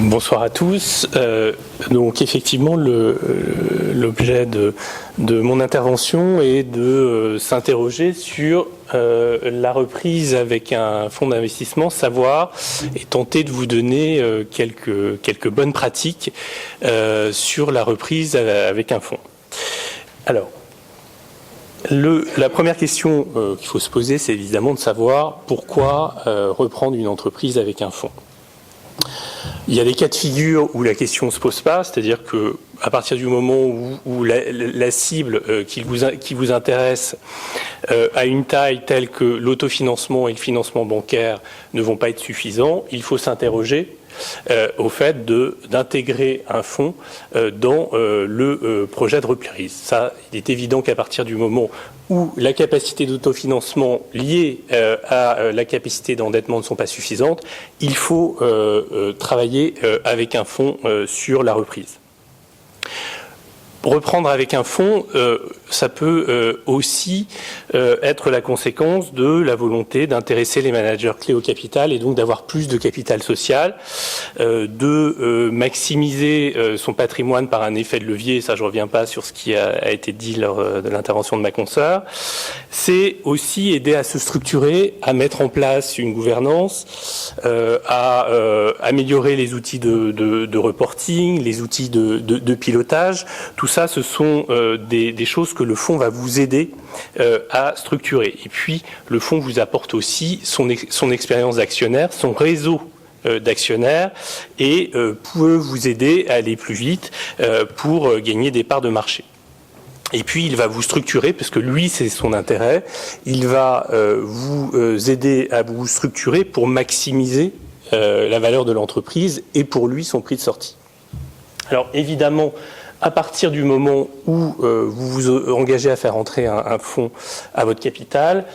Bonsoir à tous. Donc effectivement, l'objet de mon intervention est de s'interroger sur la reprise avec un fonds d'investissement, savoir et tenter de vous donner quelques bonnes pratiques sur la reprise avec un fonds. Alors, la première question qu'il faut se poser, c'est évidemment de savoir pourquoi reprendre une entreprise avec un fonds. Il y a des cas de figure où la question ne se pose pas, c'est-à-dire que à partir du moment où la cible qui vous intéresse a une taille telle que l'autofinancement et le financement bancaire ne vont pas être suffisants, il faut s'interroger au fait d'intégrer un fonds dans le projet de reprise. Ça, il est évident qu'à partir du moment où la capacité d'autofinancement liée à la capacité d'endettement ne sont pas suffisantes, il faut travailler avec un fonds sur la reprise. Reprendre avec un fonds, ça peut aussi être la conséquence de la volonté d'intéresser les managers clés au capital et donc d'avoir plus de capital social, de maximiser son patrimoine par un effet de levier. Ça, je ne reviens pas sur ce qui a été dit lors de l'intervention de ma consoeur. C'est aussi aider à se structurer, à mettre en place une gouvernance, à améliorer les outils de reporting, les outils de pilotage. Tout ça, ce sont des choses que le fonds va vous aider à structurer. Et puis, le fonds vous apporte aussi son expérience d'actionnaire, son réseau d'actionnaires et peut vous aider à aller plus vite pour gagner des parts de marché. Et puis, il va vous structurer, parce que lui, c'est son intérêt, il va vous aider à vous structurer pour maximiser la valeur de l'entreprise et pour lui, son prix de sortie. Alors, évidemment, à partir du moment où vous vous engagez à faire entrer un fonds à votre capital,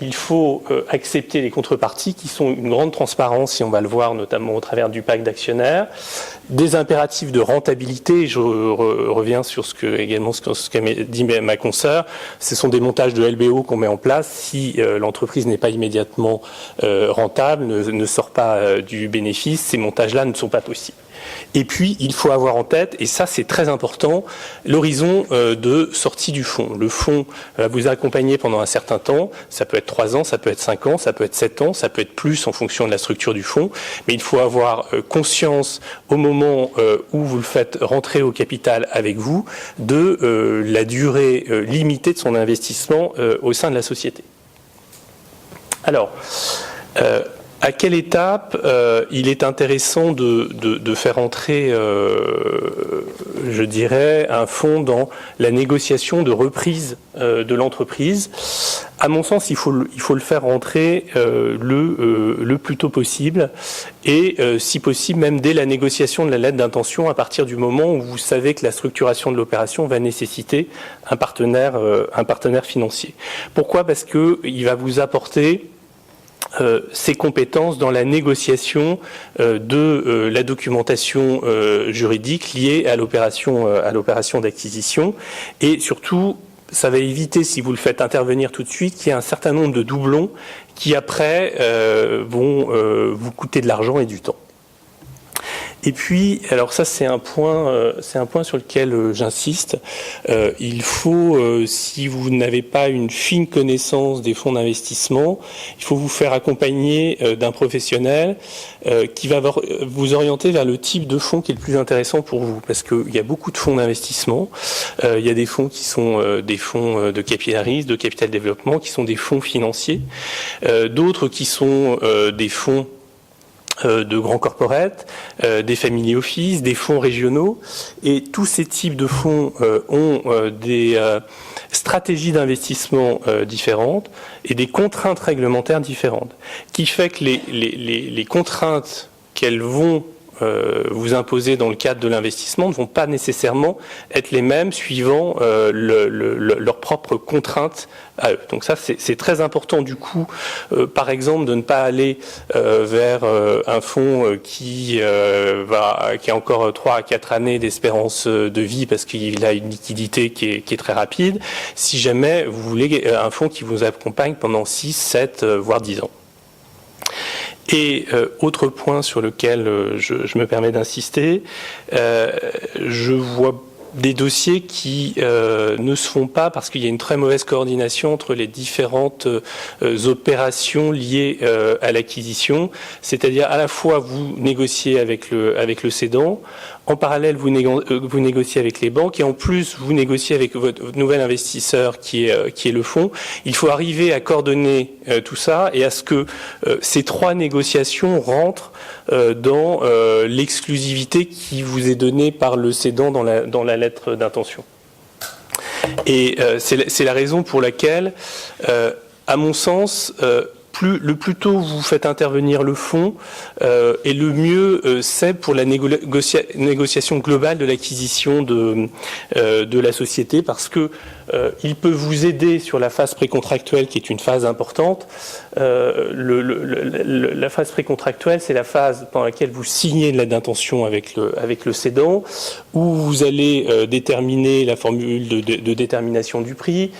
il faut accepter les contreparties qui sont une grande transparence, si on va le voir notamment au travers du pacte d'actionnaires, des impératifs de rentabilité. Je reviens sur ce qu'a dit ma consoeur. Ce sont des montages de LBO qu'on met en place si l'entreprise n'est pas immédiatement rentable, ne sort pas du bénéfice. Ces montages-là ne sont pas possibles. Et puis, il faut avoir en tête, et ça c'est très important, l'horizon de sortie du fonds. Le fonds va vous accompagner pendant un certain temps, ça peut être 3 ans, ça peut être 5 ans, ça peut être 7 ans, ça peut être plus en fonction de la structure du fonds, mais il faut avoir conscience au moment où vous le faites rentrer au capital avec vous de la durée limitée de son investissement au sein de la société. Alors, à quelle étape il est intéressant de faire entrer, je dirais, un fonds dans la négociation de reprise de l'entreprise? À mon sens, il faut le faire rentrer le plus tôt possible et, si possible, même dès la négociation de la lettre d'intention, à partir du moment où vous savez que la structuration de l'opération va nécessiter un partenaire financier. Pourquoi? Parce qu'il va vous apporter ses compétences dans la négociation de la documentation juridique liée à l'opération d'acquisition et surtout ça va éviter, si vous le faites intervenir tout de suite, qu'il y ait un certain nombre de doublons qui après vont vous coûter de l'argent et du temps. Et puis, alors ça c'est un point sur lequel j'insiste. Il faut, si vous n'avez pas une fine connaissance des fonds d'investissement, il faut vous faire accompagner d'un professionnel qui va vous orienter vers le type de fonds qui est le plus intéressant pour vous, parce qu'il y a beaucoup de fonds d'investissement. Il y a des fonds qui sont des fonds de capital risque, de capital développement, qui sont des fonds financiers, d'autres qui sont des fonds de grands corporates, des family office, des fonds régionaux, et tous ces types de fonds ont des stratégies d'investissement différentes et des contraintes réglementaires différentes, qui fait que les contraintes qu'elles vont vous imposer dans le cadre de l'investissement ne vont pas nécessairement être les mêmes suivant leurs propres contraintes à eux. Donc ça, c'est très important du coup, par exemple, de ne pas aller vers un fonds qui a encore 3 à 4 années d'espérance de vie parce qu'il a une liquidité qui est très rapide, si jamais vous voulez un fonds qui vous accompagne pendant 6, 7, voire 10 ans. Et autre point sur lequel je me permets d'insister, je vois des dossiers qui ne se font pas parce qu'il y a une très mauvaise coordination entre les différentes opérations liées à l'acquisition, c'est-à-dire à la fois vous négociez avec le cédant, en parallèle vous négociez avec les banques et en plus vous négociez avec votre nouvel investisseur qui est le fonds. Il faut arriver à coordonner tout ça et à ce que ces trois négociations rentrent dans l'exclusivité qui vous est donnée par le cédant dans la lettre d'intention. Et c'est la raison pour laquelle, à mon sens, le plus tôt vous faites intervenir le fonds, et le mieux c'est pour la négociation globale de l'acquisition de la société, parce que il peut vous aider sur la phase précontractuelle qui est une phase importante. La phase précontractuelle, c'est la phase pendant laquelle vous signez une lettre d'intention avec le cédant, où vous allez déterminer la formule de détermination du prix,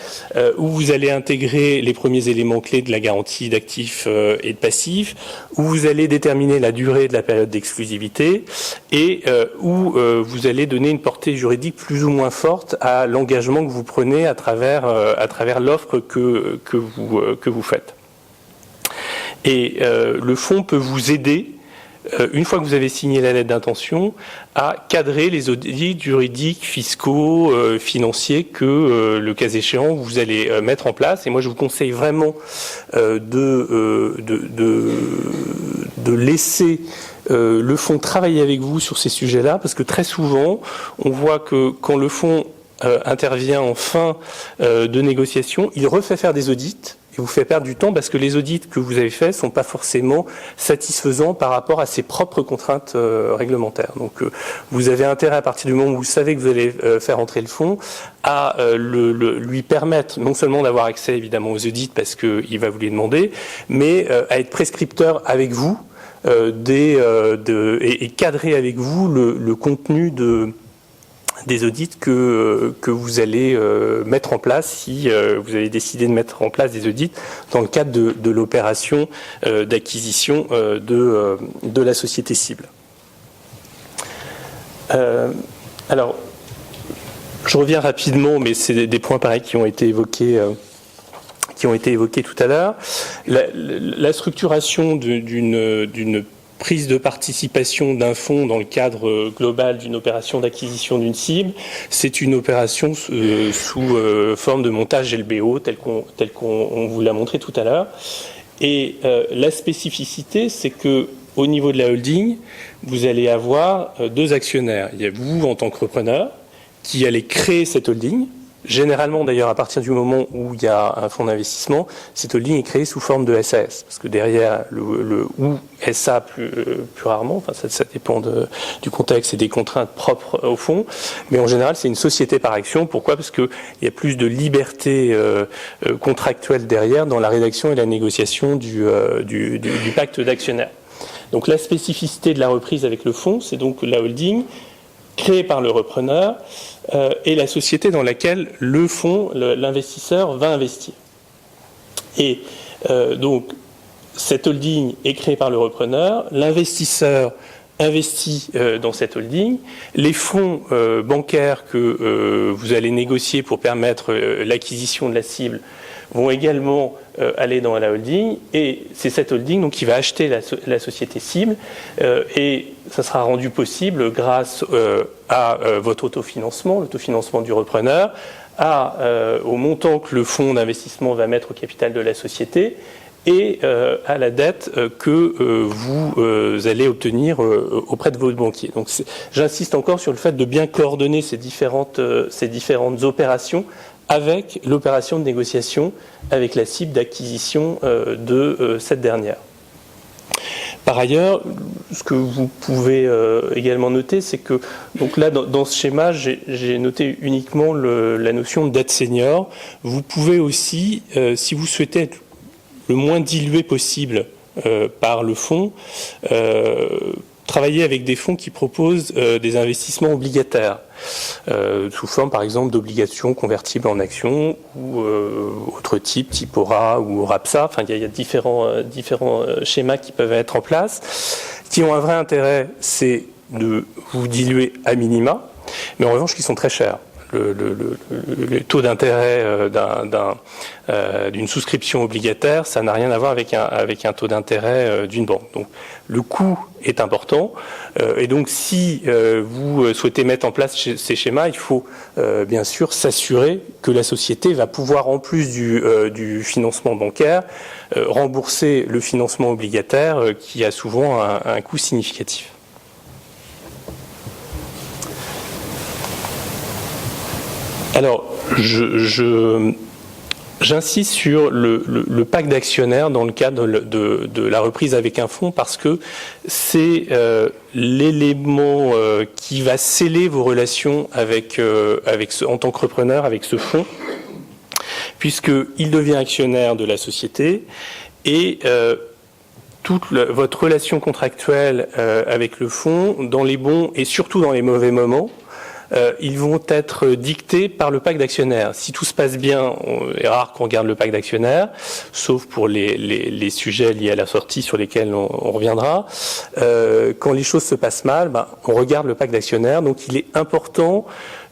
où vous allez intégrer les premiers éléments clés de la garantie d'actifs et de passifs, où vous allez déterminer la durée de la période d'exclusivité et où vous allez donner une portée juridique plus ou moins forte à l'engagement que vous prenez à travers l'offre que vous faites. Et le fonds peut vous aider, une fois que vous avez signé la lettre d'intention, à cadrer les audits juridiques, fiscaux, financiers que, le cas échéant, vous allez mettre en place. Et moi, je vous conseille vraiment de laisser le fonds travailler avec vous sur ces sujets-là, parce que très souvent, on voit que quand le fonds intervient en fin de négociation, il refait faire des audits et vous fait perdre du temps parce que les audits que vous avez faits sont pas forcément satisfaisants par rapport à ses propres contraintes réglementaires. Donc vous avez intérêt, à partir du moment où vous savez que vous allez faire entrer le fonds, à lui permettre non seulement d'avoir accès évidemment aux audits parce qu'il va vous les demander, mais à être prescripteur avec vous et cadrer avec vous le contenu des audits que vous allez mettre en place si vous avez décidé de mettre en place des audits dans le cadre de l'opération d'acquisition de la société cible. Alors, je reviens rapidement, mais c'est des points pareils qui ont été évoqués tout à l'heure. La structuration d'une prise de participation d'un fonds dans le cadre global d'une opération d'acquisition d'une cible, c'est une opération sous forme de montage LBO, tel qu'on vous l'a montré tout à l'heure. Et la spécificité, c'est que au niveau de la holding, vous allez avoir deux actionnaires. Il y a vous en tant que repreneur qui allez créer cette holding. Généralement, d'ailleurs, à partir du moment où il y a un fonds d'investissement, cette holding est créée sous forme de SAS, parce que derrière ou SA plus rarement, enfin ça dépend du contexte et des contraintes propres au fonds, mais en général, c'est une société par action. Pourquoi ? Parce qu'il y a plus de liberté contractuelle derrière dans la rédaction et la négociation du pacte d'actionnaires. Donc la spécificité de la reprise avec le fonds, c'est donc la holding créée par le repreneur et la société dans laquelle le fonds, l'investisseur, va investir. Et donc, cette holding est créée par le repreneur, l'investisseur investit dans cette holding, les fonds bancaires que vous allez négocier pour permettre l'acquisition de la cible vont également aller dans la holding, et c'est cette holding donc, qui va acheter la société cible, et ça sera rendu possible grâce à votre autofinancement, l'autofinancement du repreneur, au montant que le fonds d'investissement va mettre au capital de la société, et à la dette que vous allez obtenir auprès de votre banquier. Donc j'insiste encore sur le fait de bien coordonner ces différentes opérations avec l'opération de négociation avec la cible d'acquisition de cette dernière. Par ailleurs, ce que vous pouvez également noter, c'est que donc là, dans ce schéma, j'ai noté uniquement la notion de dette senior. Vous pouvez aussi, si vous souhaitez être le moins dilué possible par le fonds, travailler avec des fonds qui proposent des investissements obligataires, sous forme par exemple d'obligations convertibles en actions ou autre type Aura ou Rapsa. Enfin, il y a différents schémas qui peuvent être en place, qui ont un vrai intérêt, c'est de vous diluer à minima, mais en revanche qui sont très chers. Le taux d'intérêt d'une souscription obligataire, ça n'a rien à voir avec un taux d'intérêt d'une banque. Donc le coût est important, et donc si vous souhaitez mettre en place ces schémas, il faut bien sûr s'assurer que la société va pouvoir, en plus du financement bancaire, rembourser le financement obligataire qui a souvent un coût significatif. Alors, j'insiste sur le pacte d'actionnaires dans le cadre de la reprise avec un fonds, parce que c'est l'élément qui va sceller vos relations en tant qu'entrepreneur avec ce fonds, puisqu'il devient actionnaire de la société et toute votre relation contractuelle avec le fonds, dans les bons et surtout dans les mauvais moments, ils vont être dictés par le pacte d'actionnaires. Si tout se passe bien, il est rare qu'on regarde le pacte d'actionnaires, sauf pour les sujets liés à la sortie sur lesquels on reviendra. Quand les choses se passent mal, on regarde le pacte d'actionnaires. Donc il est important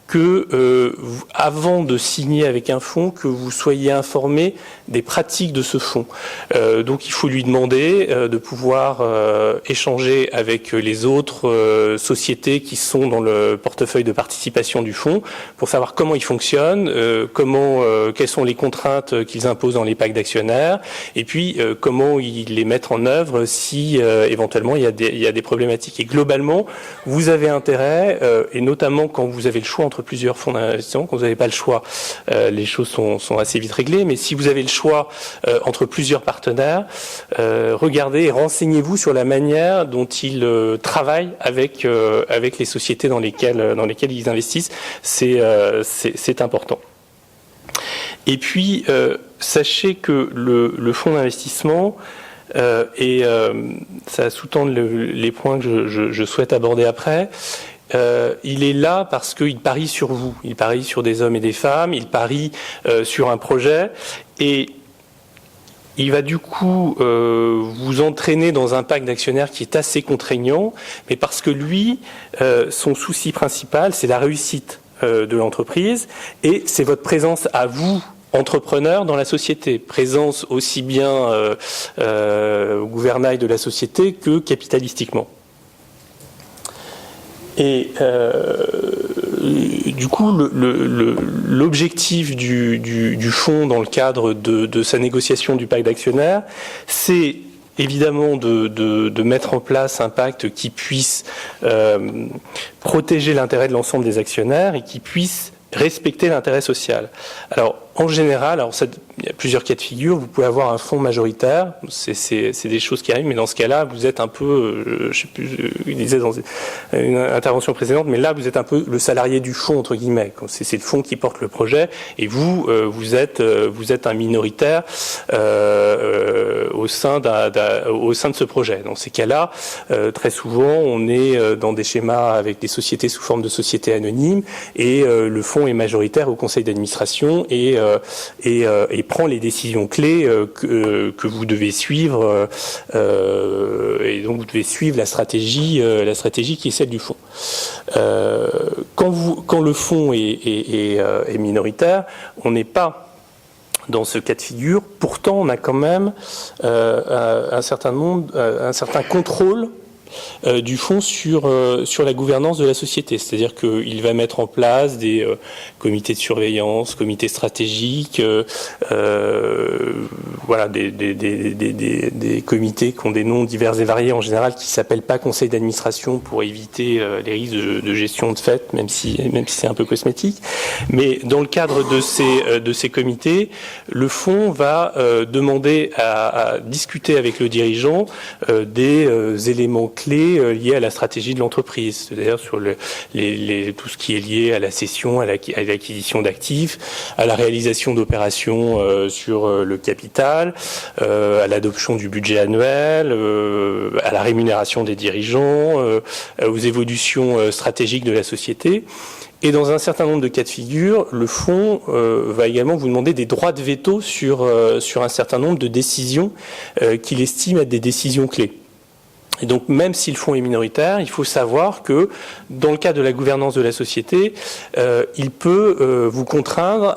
que, avant de signer avec un fonds, que vous soyez informé des pratiques de ce fonds. Donc il faut lui demander de pouvoir échanger avec les autres sociétés qui sont dans le portefeuille de participation du fonds pour savoir comment ils fonctionnent, quelles sont les contraintes qu'ils imposent dans les pactes d'actionnaires, et puis comment ils les mettent en œuvre si éventuellement il y a des problématiques. Et globalement, vous avez intérêt, et notamment quand vous avez le choix entre plusieurs fonds d'investissement. Quand vous n'avez pas le choix, les choses sont assez vite réglées, mais si vous avez le choix entre plusieurs partenaires, regardez et renseignez-vous sur la manière dont ils travaillent avec les sociétés dans lesquelles ils investissent. C'est important. Et puis, sachez que le fonds d'investissement, et ça sous-tend les points que je souhaite aborder après, il est là parce qu'il parie sur vous, il parie sur des hommes et des femmes, il parie sur un projet, et il va du coup vous entraîner dans un pacte d'actionnaires qui est assez contraignant, mais parce que lui, son souci principal, c'est la réussite de l'entreprise, et c'est votre présence à vous, entrepreneur dans la société, présence aussi bien au gouvernail de la société que capitalistiquement. Et du coup, l'objectif du fonds dans le cadre de sa négociation du pacte d'actionnaires, c'est évidemment de mettre en place un pacte qui puisse protéger l'intérêt de l'ensemble des actionnaires et qui puisse respecter l'intérêt social. Alors, en général, il y a plusieurs cas de figure. Vous pouvez avoir un fonds majoritaire, c'est des choses qui arrivent, mais dans ce cas-là, vous êtes un peu, je sais plus, il disait dans une intervention précédente, mais là, vous êtes un peu le salarié du fonds, entre guillemets. C'est le fonds qui porte le projet, et vous êtes un minoritaire au sein de ce projet. Dans ces cas-là, très souvent, on est dans des schémas avec des sociétés sous forme de sociétés anonymes, et le fonds est majoritaire au conseil d'administration et prend les décisions clés que vous devez suivre, et donc vous devez suivre la stratégie qui est celle du fonds. Quand le fonds est minoritaire, on n'est pas dans ce cas de figure. Pourtant, on a quand même un certain contrôle du fonds sur la gouvernance de la société. C'est-à-dire qu'il va mettre en place des comités de surveillance, comités stratégiques, voilà, des comités qui ont des noms divers et variés en général, qui s'appellent pas conseil d'administration pour éviter les risques de gestion de fait, même si c'est un peu cosmétique. Mais dans le cadre de ces comités, le fonds va demander à discuter avec le dirigeant des éléments clés liées à la stratégie de l'entreprise, c'est-à-dire sur tout ce qui est lié à la cession, à l'acquisition d'actifs, à la réalisation d'opérations sur le capital, capital, à l'adoption du budget annuel, à la rémunération des dirigeants, aux évolutions stratégiques de la société. Et dans un certain nombre de cas de figure, le fonds va également vous demander des droits de veto sur un certain nombre de décisions qu'il estime être des décisions clés. Et donc, même si le fonds est minoritaire, il faut savoir que, dans le cas de la gouvernance de la société, il peut vous contraindre,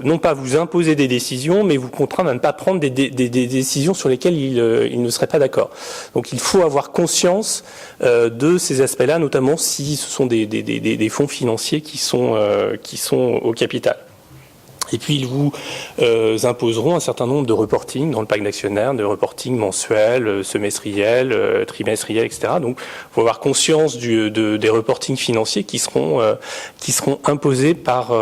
non pas vous imposer des décisions, mais vous contraindre à ne pas prendre des décisions sur lesquelles il ne serait pas d'accord. Donc, il faut avoir conscience de ces aspects-là, notamment si ce sont des fonds financiers qui sont au capital. Et puis, ils vous imposeront un certain nombre de reporting dans le pacte d'actionnaires, de reporting mensuel, semestriel, trimestriel, etc. Donc, il faut avoir conscience des reportings financiers qui seront imposés par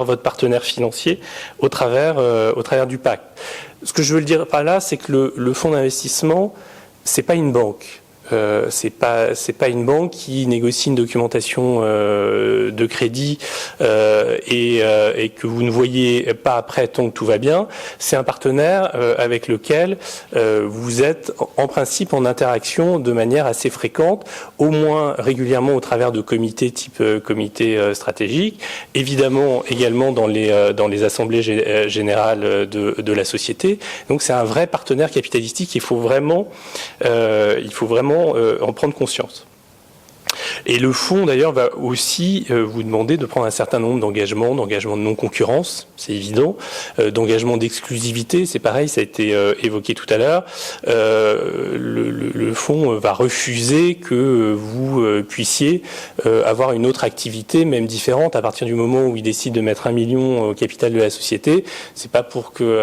votre partenaire financier au travers du pacte. Ce que je veux dire par là, c'est que le fonds d'investissement, c'est pas une banque. C'est pas une banque qui négocie une documentation de crédit et que vous ne voyez pas après tant que tout va bien. C'est un partenaire avec lequel vous êtes en principe en interaction de manière assez fréquente, au moins régulièrement au travers de comités type comité stratégique, évidemment également dans les assemblées générales de la société. Donc c'est un vrai partenaire capitalistique. Il faut vraiment en prendre conscience. Et le fonds, d'ailleurs, va aussi vous demander de prendre un certain nombre d'engagements de non-concurrence, c'est évident, d'engagements d'exclusivité, c'est pareil, ça a été évoqué tout à l'heure. Le fonds va refuser que vous puissiez avoir une autre activité, même différente, à partir du moment où il décide de mettre 1 million au capital de la société. C'est pas pour que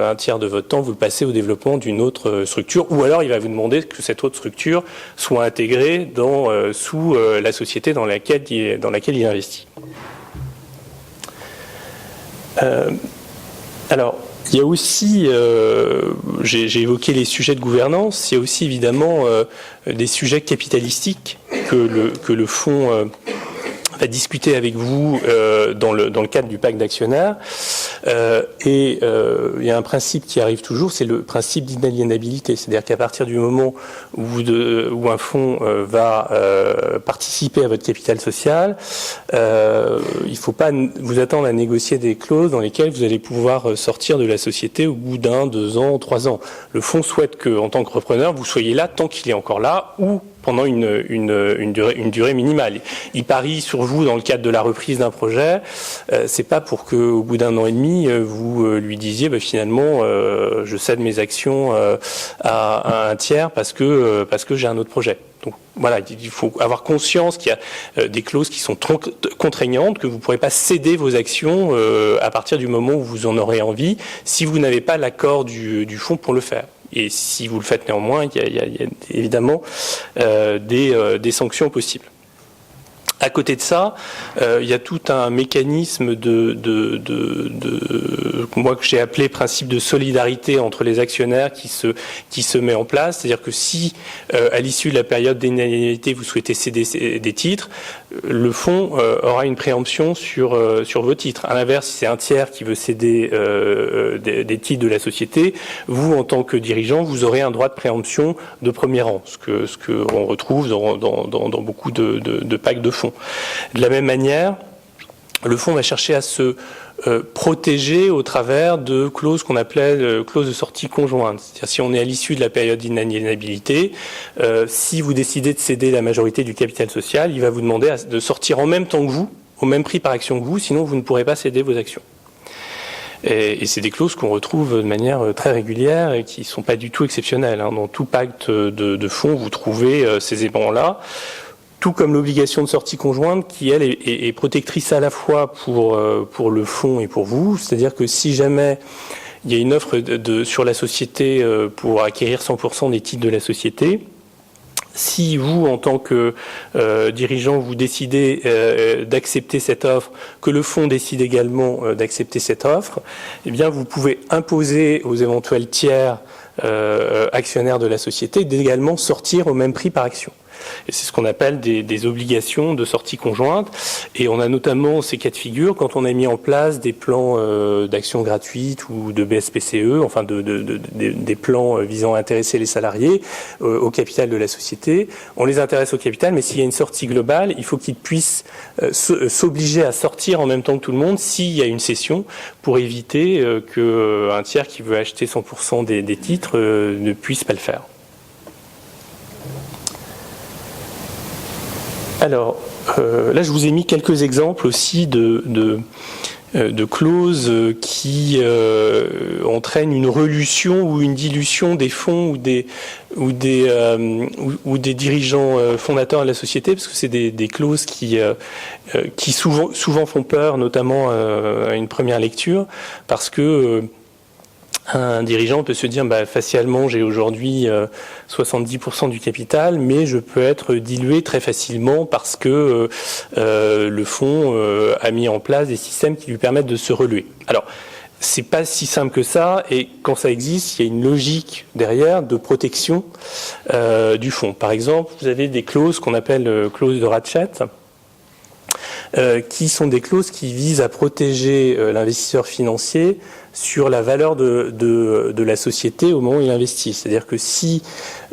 un tiers de votre temps vous le passez au développement d'une autre structure, ou alors il va vous demander que cette autre structure soit intégrée sous la société dans laquelle il investit. Alors, il y a aussi, j'ai évoqué les sujets de gouvernance, il y a aussi évidemment des sujets capitalistiques que le fonds va discuter avec vous dans le cadre du pacte d'actionnaires. Il y a un principe qui arrive toujours, c'est le principe d'inaliénabilité. C'est-à-dire qu'à partir du moment où un fonds va participer à votre capital social, il ne faut pas vous attendre à négocier des clauses dans lesquelles vous allez pouvoir sortir de la société au bout d'1, 2 ans, 3 ans. Le fonds souhaite que, en tant que repreneur, vous soyez là tant qu'il est encore là, ou pendant une durée minimale. Il parie sur vous dans le cadre de la reprise d'un projet. C'est pas pour que, au bout d'1 an et demi, vous lui disiez finalement je cède mes actions à un tiers parce que j'ai un autre projet. Donc voilà, il faut avoir conscience qu'il y a des clauses qui sont trop contraignantes, que vous ne pourrez pas céder vos actions à partir du moment où vous en aurez envie, si vous n'avez pas l'accord du fonds pour le faire. Et si vous le faites néanmoins, il y a évidemment des sanctions possibles. À côté de ça, il y a tout un mécanisme moi que j'ai appelé principe de solidarité entre les actionnaires qui se met en place. C'est-à-dire que si à l'issue de la période d'inaliénabilité vous souhaitez céder des titres, le fonds aura une préemption sur vos titres. À l'inverse, si c'est un tiers qui veut céder des titres de la société, vous en tant que dirigeant, vous aurez un droit de préemption de premier rang, ce que on retrouve dans beaucoup de pactes de fonds. De la même manière, le fonds va chercher à se protéger au travers de clauses qu'on appelait clauses de sortie conjointe. C'est-à-dire si on est à l'issue de la période d'inaliénabilité, si vous décidez de céder la majorité du capital social, il va vous demander de sortir en même temps que vous, au même prix par action que vous, sinon vous ne pourrez pas céder vos actions. Et c'est des clauses qu'on retrouve de manière très régulière et qui ne sont pas du tout exceptionnelles. Dans tout pacte de fonds, vous trouvez ces éléments-là. Tout comme l'obligation de sortie conjointe qui, elle, est protectrice à la fois pour le fonds et pour vous. C'est-à-dire que si jamais il y a une offre sur la société pour acquérir 100% des titres de la société, si vous, en tant que dirigeant, vous décidez d'accepter cette offre, que le fonds décide également d'accepter cette offre, eh bien, vous pouvez imposer aux éventuels tiers actionnaires de la société d'également sortir au même prix par action. Et c'est ce qu'on appelle des obligations de sortie conjointe. Et on a notamment ces cas de figure quand on a mis en place des plans d'action gratuite ou de BSPCE, enfin des plans visant à intéresser les salariés au capital de la société. On les intéresse au capital, mais s'il y a une sortie globale, il faut qu'ils puissent s'obliger à sortir en même temps que tout le monde s'il y a une cession, pour éviter qu'un tiers qui veut acheter 100% des titres ne puisse pas le faire. Alors, là, je vous ai mis quelques exemples aussi de clauses qui entraînent une relution ou une dilution des fonds ou des dirigeants fondateurs de la société, parce que c'est des clauses qui souvent font peur, notamment à une première lecture, parce que un dirigeant peut se dire, facialement, j'ai aujourd'hui 70% du capital, mais je peux être dilué très facilement parce que le fonds a mis en place des systèmes qui lui permettent de se relever. Alors, c'est pas si simple que ça, et quand ça existe, il y a une logique derrière de protection du fonds. Par exemple, vous avez des clauses qu'on appelle clauses de ratchet, qui sont des clauses qui visent à protéger l'investisseur financier sur la valeur de la société au moment où il investit. C'est-à-dire que si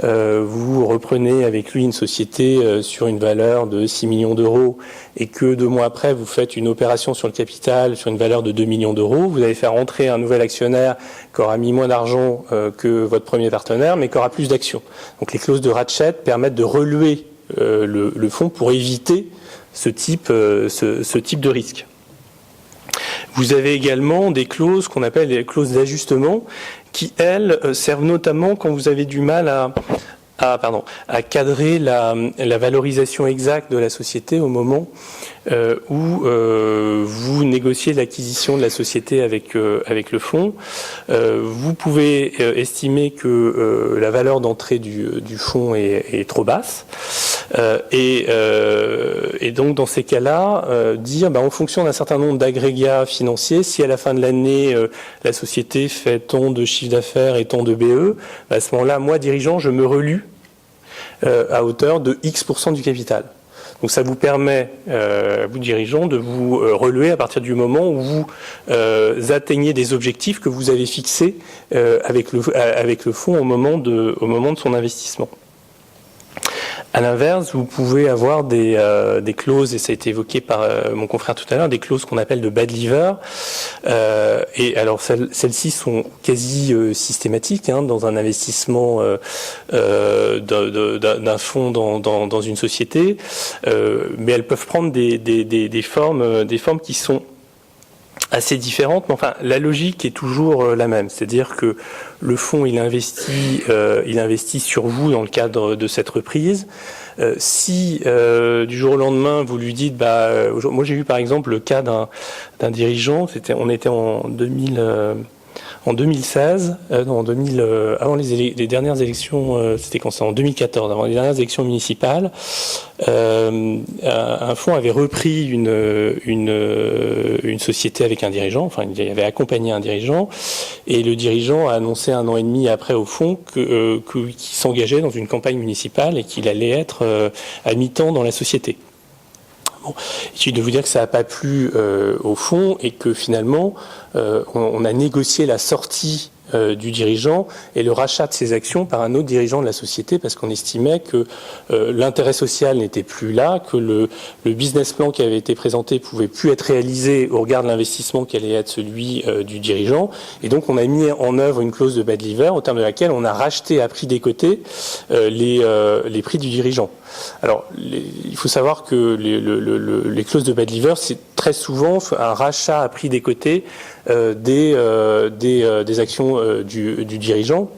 vous reprenez avec lui une société sur une valeur de 6 millions d'euros et que 2 mois après vous faites une opération sur le capital sur une valeur de 2 millions d'euros, vous allez faire entrer un nouvel actionnaire qui aura mis moins d'argent que votre premier partenaire, mais qui aura plus d'actions. Donc les clauses de ratchet permettent de relever le fonds pour éviter ce type de risque. Vous avez également des clauses qu'on appelle les clauses d'ajustement qui, elles, servent notamment quand vous avez du mal à cadrer la valorisation exacte de la société au moment où vous négociez l'acquisition de la société avec le fonds. Vous pouvez estimer que la valeur d'entrée du fonds est trop basse. Et donc dans ces cas-là, dire en fonction d'un certain nombre d'agrégats financiers, si à la fin de l'année la société fait tant de chiffre d'affaires et tant de BE, à ce moment-là, moi dirigeant, je me relue à hauteur de X% du capital. Donc ça vous permet, vous dirigeants, de vous relever à partir du moment où vous atteignez des objectifs que vous avez fixés avec le fonds au moment de son investissement. À l'inverse, vous pouvez avoir des clauses, et ça a été évoqué par mon confrère tout à l'heure, des clauses qu'on appelle de bad lever. Et alors celles-ci sont quasi systématiques dans un investissement d'un fonds dans une société, mais elles peuvent prendre des formes qui sont assez différentes, mais enfin la logique est toujours la même, c'est-à-dire que le fonds il investit sur vous dans le cadre de cette reprise. Si du jour au lendemain vous lui dites moi j'ai eu par exemple le cas d'un dirigeant, on était en 2016, avant les dernières élections, c'était quand c'est en 2014, avant les dernières élections municipales, un fonds avait repris une société avec un dirigeant, enfin il avait accompagné un dirigeant, et le dirigeant a annoncé 1 an et demi après au fonds qu'il s'engageait dans une campagne municipale et qu'il allait être à mi-temps dans la société. Bon, il suffit de vous dire que ça n'a pas plu au fond et que finalement on a négocié la sortie du dirigeant et le rachat de ses actions par un autre dirigeant de la société parce qu'on estimait que l'intérêt social n'était plus là, que le business plan qui avait été présenté pouvait plus être réalisé au regard de l'investissement qui allait être celui du dirigeant, et donc on a mis en œuvre une clause de bad lever au terme de laquelle on a racheté à prix décoté les prix du dirigeant. Alors, il faut savoir que les clauses de bad lever, c'est très souvent un rachat à prix décoté des actions du dirigeant,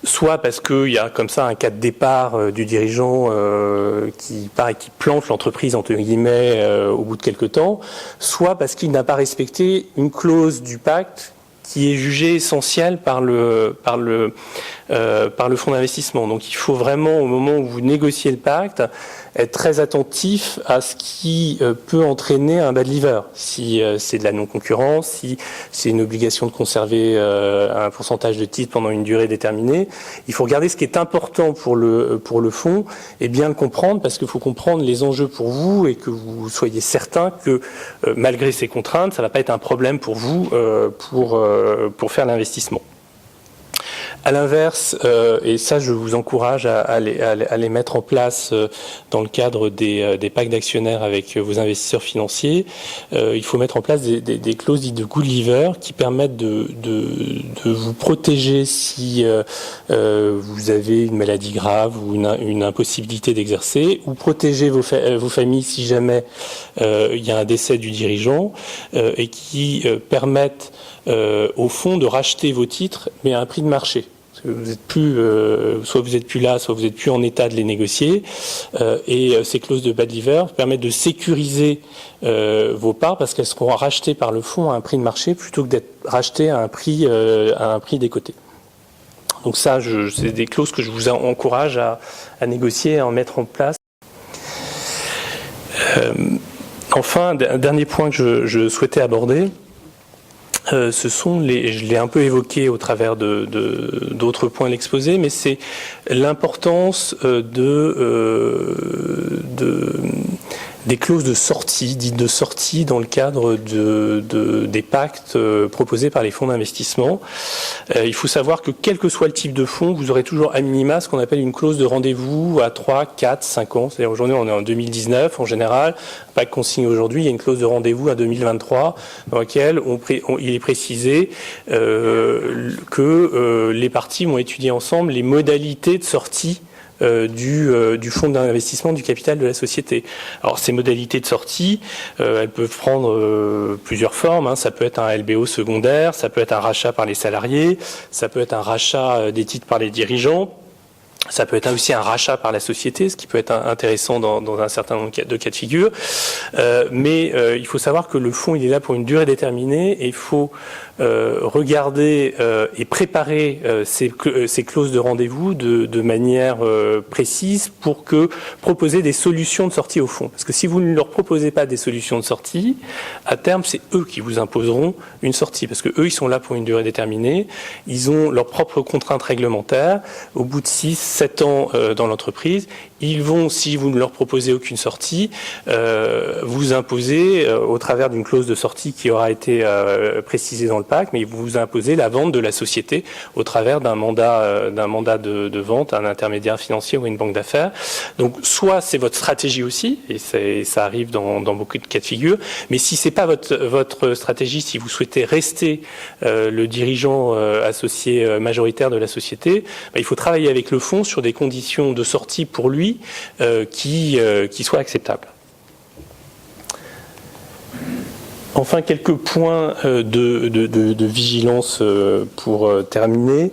soit parce qu'il y a comme ça un cas de départ du dirigeant qui plante l'entreprise entre guillemets au bout de quelques temps, soit parce qu'il n'a pas respecté une clause du pacte qui est jugé essentiel par le fonds d'investissement. Donc il faut vraiment, au moment où vous négociez le pacte, être très attentif à ce qui peut entraîner un bad liver. Si c'est de la non-concurrence, si c'est une obligation de conserver un pourcentage de titres pendant une durée déterminée, il faut regarder ce qui est important pour le fonds et bien le comprendre, parce qu'il faut comprendre les enjeux pour vous et que vous soyez certain que malgré ces contraintes, ça ne va pas être un problème pour vous pour faire l'investissement. À l'inverse, et ça je vous encourage à les mettre en place dans le cadre des packs d'actionnaires avec vos investisseurs financiers, il faut mettre en place des clauses dites de good liver qui permettent de vous protéger si vous avez une maladie grave ou une impossibilité d'exercer, ou protéger vos familles si jamais il y a un décès du dirigeant, et qui permettent au fond de racheter vos titres mais à un prix de marché. Vous êtes plus, soit vous êtes plus là, soit vous êtes plus en état de les négocier. Et ces clauses de bad liver permettent de sécuriser vos parts parce qu'elles seront rachetées par le fonds à un prix de marché plutôt que d'être rachetées à un prix décoté. Donc ça, c'est des clauses que je vous encourage à négocier et à en mettre en place. Enfin, un dernier point que je souhaitais aborder. Ce sont je l'ai un peu évoqué au travers d'autres points de l'exposé, mais c'est l'importance des clauses de sortie, dites de sortie dans le cadre des pactes proposés par les fonds d'investissement. Il faut savoir que quel que soit le type de fonds, vous aurez toujours à minima ce qu'on appelle une clause de rendez-vous à 3, 4, 5 ans. C'est-à-dire aujourd'hui on est en 2019 en général, pacte qu'on signe aujourd'hui, il y a une clause de rendez-vous à 2023 dans laquelle il est précisé que les parties vont étudier ensemble les modalités de sortie du fonds d'investissement du capital de la société. Alors ces modalités de sortie, elles peuvent prendre plusieurs formes, hein. Ça peut être un LBO secondaire, ça peut être un rachat par les salariés, ça peut être un rachat des titres par les dirigeants. Ça peut être aussi un rachat par la société, ce qui peut être intéressant dans un certain nombre de cas de figure. Mais il faut savoir que le fonds, il est là pour une durée déterminée et il faut regarder et préparer ces clauses de rendez-vous de manière précise pour proposer des solutions de sortie au fond. Parce que si vous ne leur proposez pas des solutions de sortie, à terme, c'est eux qui vous imposeront une sortie. Parce que eux, ils sont là pour une durée déterminée. Ils ont leurs propres contraintes réglementaires. Au bout de 6-7 ans dans l'entreprise, ils vont, si vous ne leur proposez aucune sortie, vous imposer, au travers d'une clause de sortie qui aura été précisée dans le pacte, mais vous imposez la vente de la société au travers d'un mandat de vente à un intermédiaire financier ou une banque d'affaires. Donc, soit c'est votre stratégie aussi, et ça arrive dans beaucoup de cas de figure, mais si c'est pas votre stratégie, si vous souhaitez rester le dirigeant associé majoritaire de la société, il faut travailler avec le fonds sur des conditions de sortie pour lui qui soient acceptables. Enfin, quelques points de vigilance pour terminer.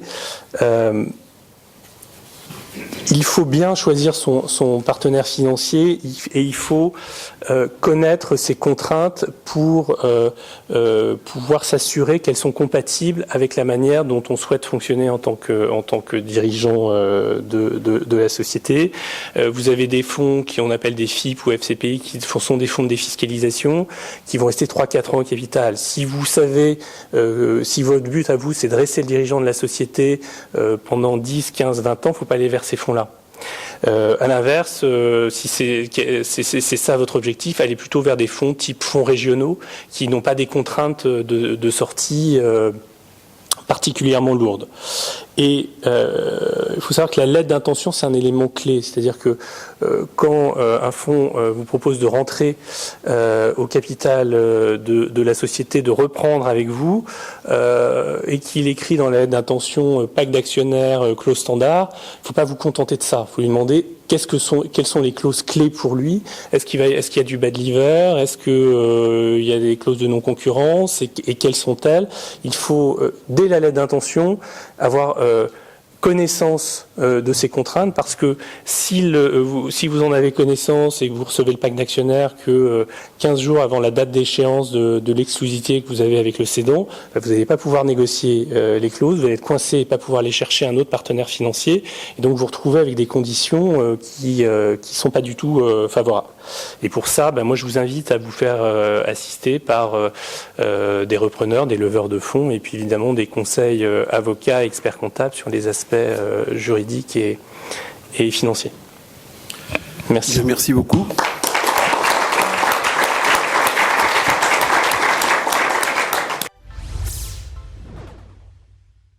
Il faut bien choisir son partenaire financier et il faut connaître ses contraintes pour pouvoir s'assurer qu'elles sont compatibles avec la manière dont on souhaite fonctionner en tant que dirigeant de la société. Vous avez des fonds qu'on appelle des FIP ou FCPI qui sont des fonds de défiscalisation qui vont rester 3-4 ans au capital. Si vous savez, si votre but à vous c'est de rester le dirigeant de la société pendant 10, 15, 20 ans, il ne faut pas aller vers ces fonds-là. À l'inverse, si c'est ça votre objectif, allez plutôt vers des fonds type fonds régionaux qui n'ont pas des contraintes de sortie particulièrement lourdes. Et il faut savoir que la lettre d'intention, c'est un élément clé. C'est-à-dire que quand un fonds vous propose de rentrer au capital de la société, de reprendre avec vous, et qu'il écrit dans la lettre d'intention pacte d'actionnaires, clause standard, il ne faut pas vous contenter de ça. Il faut lui demander quelles sont les clauses clés pour lui. Est-ce qu'il y a du bad liver? Est-ce qu'il y a des clauses de non-concurrence? Et quelles sont-elles? Il faut, dès la lettre d'intention, avoir connaissance de ces contraintes, parce que si vous en avez connaissance et que vous recevez le pacte d'actionnaires que 15 jours avant la date d'échéance de l'exclusivité que vous avez avec le cédant, vous n'allez pas pouvoir négocier les clauses, vous allez être coincé et pas pouvoir aller chercher un autre partenaire financier, et donc vous vous retrouvez avec des conditions qui sont pas du tout favorables. Et pour ça, moi je vous invite à vous faire assister par des repreneurs, des leveurs de fonds, et puis évidemment des conseils avocats, experts comptables sur les aspects juridiques et financiers. Merci. Merci beaucoup.